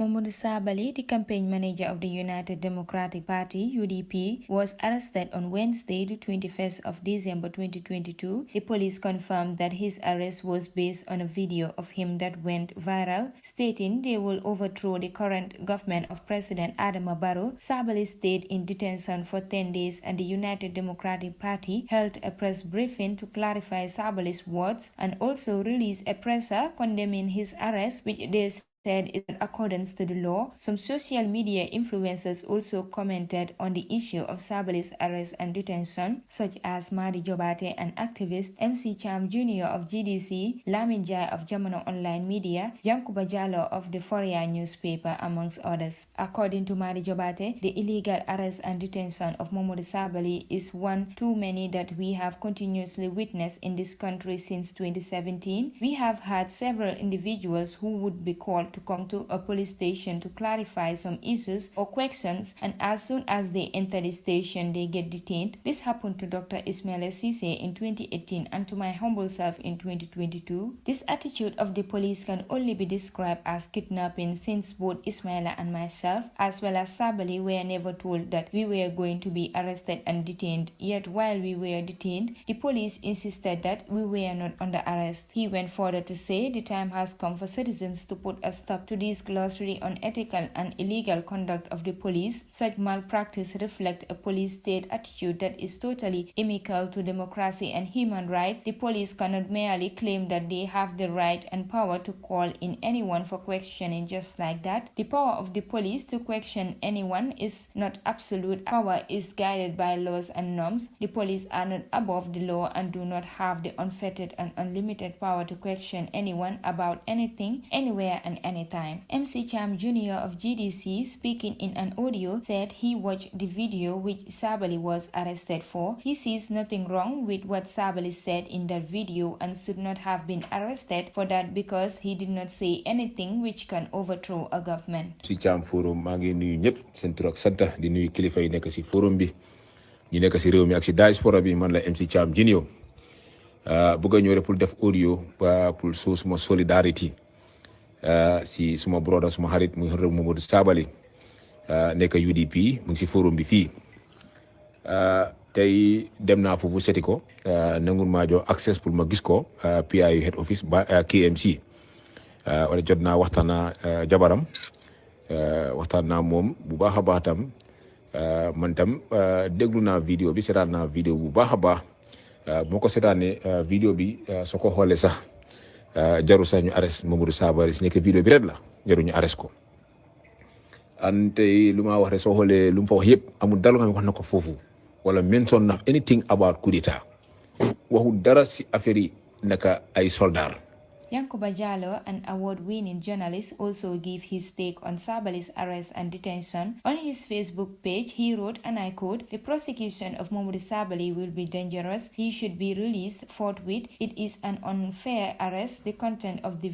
Momodou Sabally, the campaign manager of the United Democratic Party (UDP), was arrested on Wednesday, the 21st of December 2022. The police confirmed that his arrest was based on a video of him that went viral, stating they will overthrow the current government of President Adama Barrow. Sabally stayed in detention for 10 days, and the United Democratic Party held a press briefing to clarify Sabally's words and also released a presser condemning his arrest, which they said is in accordance to the law. Some social media influencers also commented on the issue of Sabally's arrest and detention, such as Madi Jobate, an activist, MC Cham Jr. of GDC, Lamin Jai of Jamano Online Media, Yankuba Jallo of the Foria newspaper, amongst others. According to Madi Jobate, the illegal arrest and detention of Momodou Sabally is one too many that we have continuously witnessed in this country since 2017. We have had several individuals who would be called to come to a police station to clarify some issues or questions, and as soon as they enter the station they get detained. This happened to Dr. Ismaila Cisse in 2018 and to my humble self in 2022. This attitude of the police can only be described as kidnapping, since both Ismaila and myself as well as Sabally were never told that we were going to be arrested and detained, yet while we were detained the police insisted that we were not under arrest. He went further to say the time has come for citizens to put a stop to this glossary unethical and illegal conduct of the police. Such malpractice reflects a police state attitude that is totally inimical to democracy and human rights. The police cannot merely claim that they have the right and power to call in anyone for questioning just like that. The power of the police to question anyone is not absolute. Power is guided by laws and norms. The police are not above the law and do not have the unfettered and unlimited power to question anyone about anything, anywhere and anytime. MC Cham Jr. of GDC, speaking in an audio, said he watched the video which Sabally was arrested for. He sees nothing wrong with what Sabally said in that video and should not have been arrested for that because he did not say anything which can overthrow a government. Si Cham forum maa ngi nuyu ñëpp seen tur ak sant di nuyu kilifa yi nekk si forum bi ñi nekk si réew mi ak si diaspora bi. Man la MC Cham Jr. bëgg a ñëw rek pour def audio pour show suma solidarity si suma brother suma xarit muy Momodou Sabally nekk UDP mu ngi si forum bi fii. tey dem naa foofu seti ko nangul maa jox access pour ma gis ko PIU head office ba KMC. wala jot naa waxtaan naa jabaram waxtaan naa moom bu baax a baax tam man tam déglu naa vidéo bi seetaan naa vidéo bu baax a baax. moo ko seetaanee vidéo bi soo ko xoolee sax jaru sax ñu arrest Momodou Sabally si nekk vidéo bi ret la jaru ñu arrest ko. ante lu ma wax rek soo xoolee lu mu fa wax yëpp amul dara nga wax na ko foofu wala mention na anything about coup d'état waxul dara si affaire yi naka ay soldat. Yankuba Jallo, an award-winning journalist, also gave his take on Sabally's arrest and detention. On his Facebook page, he wrote, and I quote, "The prosecution of Momodou Sabally will be dangerous. He should be released forthwith. It is an unfair arrest. The content of the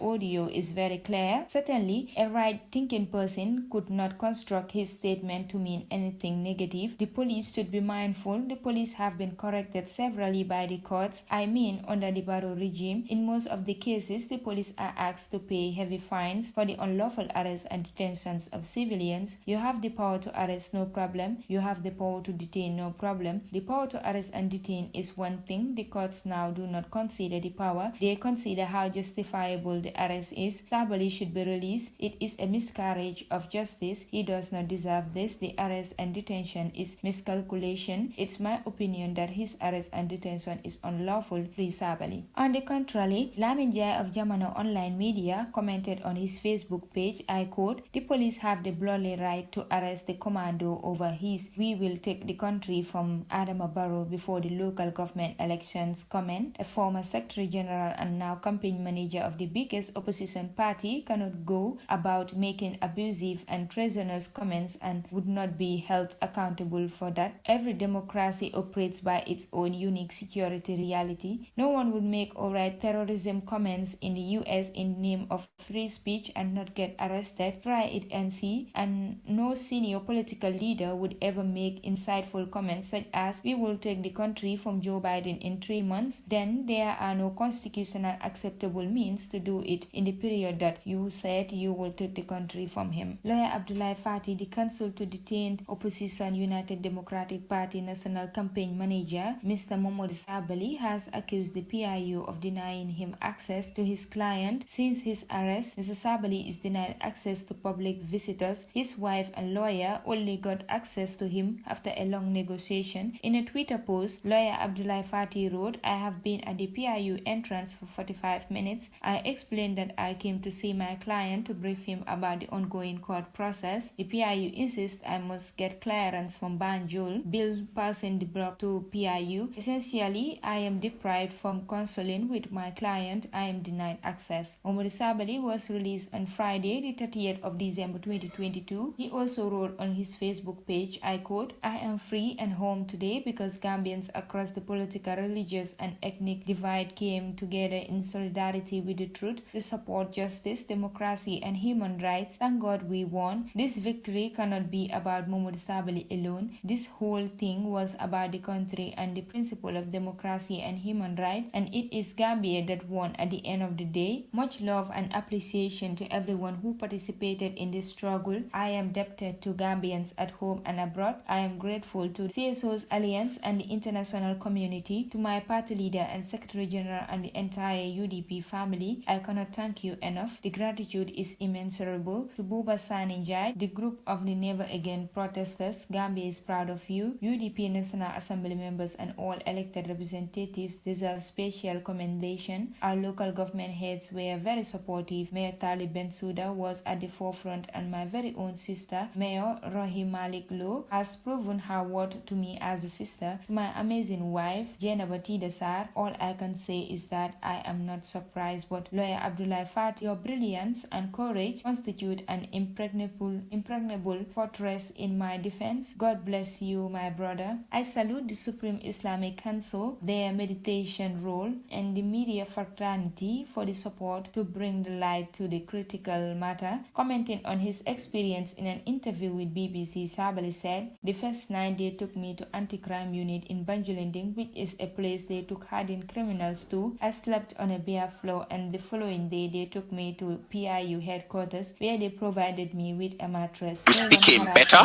audio is very clear. Certainly, a right-thinking person could not construct his statement to mean anything negative. The police should be mindful. The police have been corrected severally by the courts. I mean, under the Barrow regime, in most of the cases, the police are asked to pay heavy fines for the unlawful arrest and detentions of civilians. You have the power to arrest, no problem. You have the power to detain, no problem. The power to arrest and detain is one thing. The courts now do not consider the power. They consider how justifiable the arrest is. Sabally should be released. It is a miscarriage of justice. He does not deserve this. The arrest and detention is miscalculation. It's my opinion that his arrest and detention is unlawful. Free Sabally." On the contrary, Lamin Jai of Jamano Online Media commented on his Facebook page, I quote, "The police have the bloody right to arrest the commando over his "we will take the country from Adama Barrow before the local government elections" comment. A former Secretary General and now campaign manager of the biggest opposition party cannot go about making abusive and treasonous comments and would not be held accountable for that. Every democracy operates by its own unique security reality. No one would make or write terrorism comments in the US in the name of free speech and not get arrested, try it and see. And no senior political leader would ever make insightful comments such as, "We will take the country from Joe Biden in 3 months." Then there are no constitutional acceptable means to do it in the period that you said you will take the country from him. Lawyer Abdoulaye Fati, the counsel to detained opposition United Democratic Party National Campaign Manager, Mr. Momodou Sabally, has accused the PIU of denying him access to his client. Since his arrest, Mr. Sabally is denied access to public visitors. His wife and lawyer only got access to him after a long negotiation. In a Twitter post, lawyer Abdoulaye Fati wrote, "I have been at the PIU entrance for 45 minutes. I explained that I came to see my client to brief him about the ongoing court process. The PIU insists I must get clearance from Banjul, Bill passing the block to PIU. Essentially, I am deprived from consulting with my client. I am denied access." Momodou Sabally was released on Friday, the 30th of December 2022. He also wrote on his Facebook page, I quote, "I am free and home today because Gambians across the political, religious and ethnic divide came together in solidarity with the truth to support justice, democracy and human rights. Thank God we won. This victory cannot be about Momodou Sabally alone. This whole thing was about the country and the principle of democracy and human rights, and it is Gambia that won at the end of the day. Much love and appreciation to everyone who participated in this struggle. I am indebted to Gambians at home and abroad. I am grateful to CSO's Alliance and the international community, to my party leader and Secretary General and the entire UDP family. I cannot thank you enough. The gratitude is immeasurable. To Buba Saninjai, the group of the Never Again protesters, Gambia is proud of you. UDP National Assembly members and all elected representatives deserve special commendation. Our local government heads were very supportive. Mayor Talib Bensouda was at the forefront, and my very own sister, Mayor Rohi Malik Low, has proven her worth to me as a sister. To my amazing wife, Jena Batida Sar, all I can say is that I am not surprised, but lawyer Abdoulaye Fati, your brilliance and courage constitute an impregnable fortress in my defense. God bless you, my brother. I salute the Supreme Islamic Council, their meditation role, and the media fraternity for the support to bring the light to the critical matter." Commenting on his experience in an interview with BBC, Sabally said, "The first night they took me to anti-crime unit in Banjulinding, which is a place they took hardened criminals to. I slept on a bare floor, and the following day they took me to PIU headquarters where they provided me with a mattress. It became better.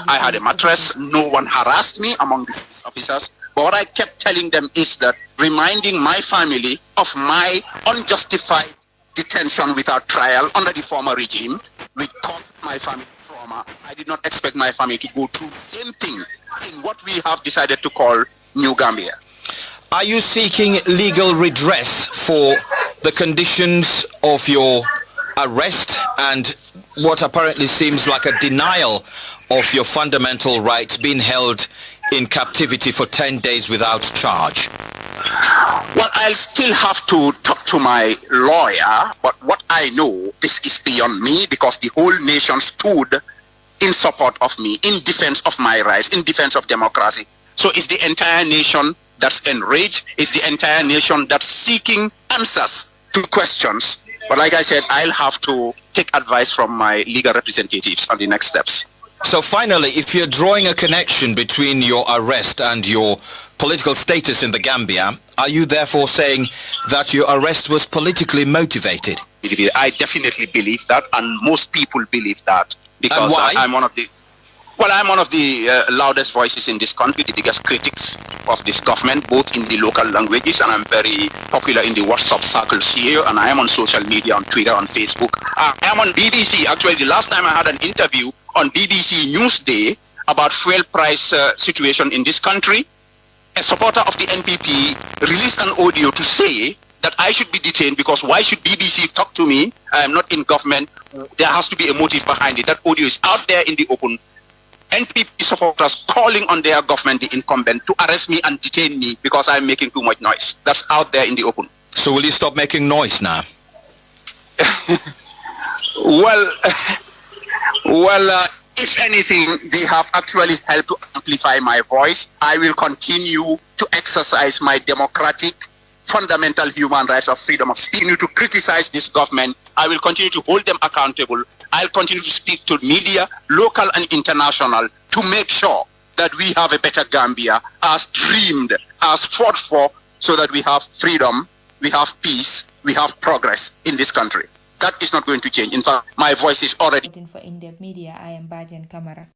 I had a mattress. No one harassed me among the officers. But what I kept telling them is that reminding my family of my unjustified detention without trial under the former regime, which caused my family trauma. I did not expect my family to go through the same thing in what we have decided to call New Gambia. Are you seeking legal redress for the conditions of your arrest and what apparently seems like a denial of your fundamental rights, being held in captivity for 10 days without charge? Well, I'll still have to talk to my lawyer, but what I know, this is beyond me because the whole nation stood in support of me, in defense of my rights, in defense of democracy. So it's the entire nation that's enraged, it's the entire nation that's seeking answers to questions. But like I said, I'll have to take advice from my legal representatives on the next steps. So finally, if you're drawing a connection between your arrest and your political status in the Gambia, are you therefore saying that your arrest was politically motivated? I definitely believe that, and most people believe that, because and why? I'm one of the loudest voices in this country, the biggest critics of this government, both in the local languages, and I'm very popular in the WhatsApp circles here, and I am on social media, on Twitter, on Facebook. I am on BBC. Actually, the last time I had an interview on BBC Newsday about fuel price situation in this country, a supporter of the NPP released an audio to say that I should be detained because why should BBC talk to me? I am not in government. There has to be a motive behind it. That audio is out there in the open. NPP supporters calling on their government, the incumbent, to arrest me and detain me because I'm making too much noise. That's out there in the open. So will you stop making noise now? Well, if anything, they have actually helped to amplify my voice. I will continue to exercise my democratic fundamental human rights of freedom of speech. Continue to criticize this government. I will continue to hold them accountable. I'll continue to speak to media, local and international, to make sure that we have a better Gambia as dreamed, as fought for, so that we have freedom, we have peace, we have progress in this country. That is not going to change. In fact, my voice is already... For In-Depth Media, I am Bajan Kamara.